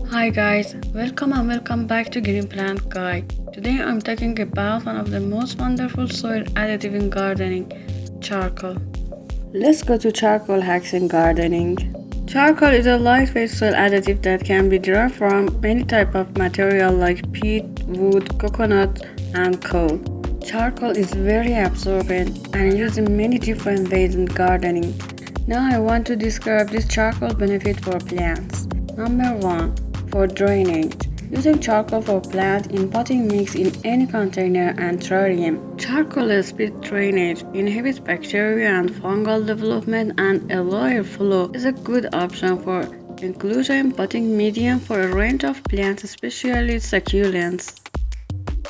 Hi guys, welcome back to Green Plant Guide. Today I'm talking about one of the most wonderful soil additive in gardening, charcoal. Let's go to charcoal hacks in gardening. Charcoal is a lightweight soil additive that can be derived from many types of material like peat, wood, coconut, and coal. Charcoal is very absorbent and used in many different ways in gardening. Now I want to describe this charcoal benefit for plants. Number 1. For drainage. Using charcoal for plant in potting mix in any container and terrarium. Charcoal speeds drainage, inhibits bacteria and fungal development, and allow airflow is a good option for inclusion in potting medium for a range of plants, especially succulents.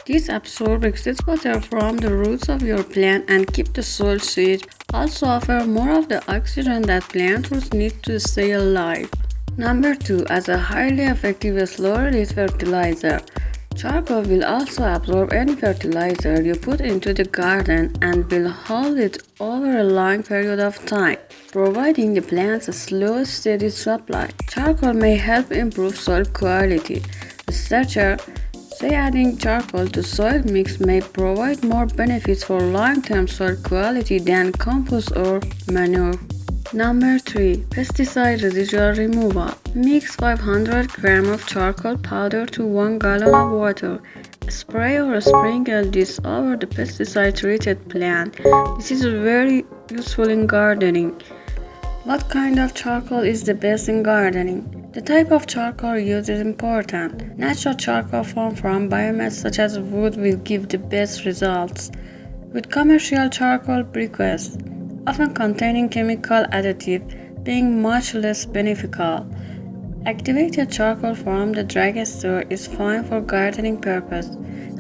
This absorbs excess water from the roots of your plant and keep the soil sweet. Also offer more of the oxygen that plant roots need to stay alive. Number 2. As a highly effective slow-release fertilizer. Charcoal will also absorb any fertilizer you put into the garden and will hold it over a long period of time, providing the plants a slow, steady supply. Charcoal may help improve soil quality. Researchers say adding charcoal to soil mix may provide more benefits for long-term soil quality than compost or manure. Number 3. Pesticide residual removal. Mix 500 grams of charcoal powder to 1 gallon of water. Spray or sprinkle this over the pesticide-treated plant. This is very useful in gardening. What kind of charcoal is the best in gardening? The type of charcoal used is important. Natural charcoal formed from biomass such as wood will give the best results, with commercial charcoal briquettes, often containing chemical additive, being much less beneficial. Activated charcoal from the drugstore is fine for gardening purpose.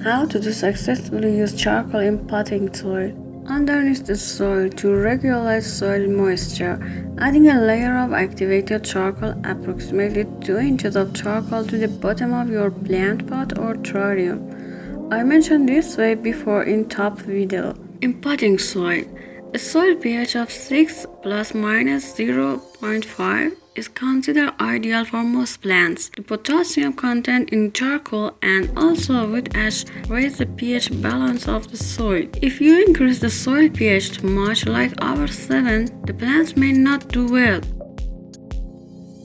How to successfully use charcoal in potting soil. Underneath the soil to regulate soil moisture, adding a layer of activated charcoal, approximately 2 inches of charcoal to the bottom of your plant pot or terrarium. I mentioned this way before in top video. In potting soil, a soil pH of 6 plus minus 0.5 is considered ideal for most plants. The potassium content in charcoal and also wood ash raise the pH balance of the soil. If you increase the soil pH too much, like our 7, the plants may not do well.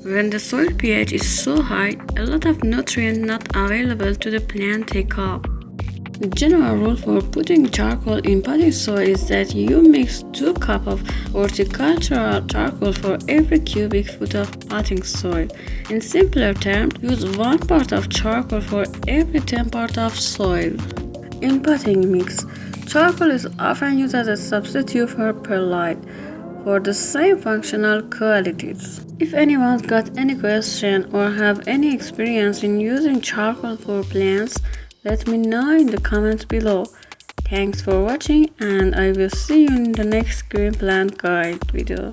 When the soil pH is so high, a lot of nutrients not available to the plant take up. The general rule for putting charcoal in potting soil is that you mix 2 cups of horticultural charcoal for every cubic foot of potting soil. In simpler terms, use 1 part of charcoal for every 10 parts of soil. In potting mix, charcoal is often used as a substitute for perlite for the same functional qualities. If anyone's got any question or have any experience in using charcoal for plants, let me know in the comments below. Thanks for watching, and I will see you in the next Green Plant Guide video.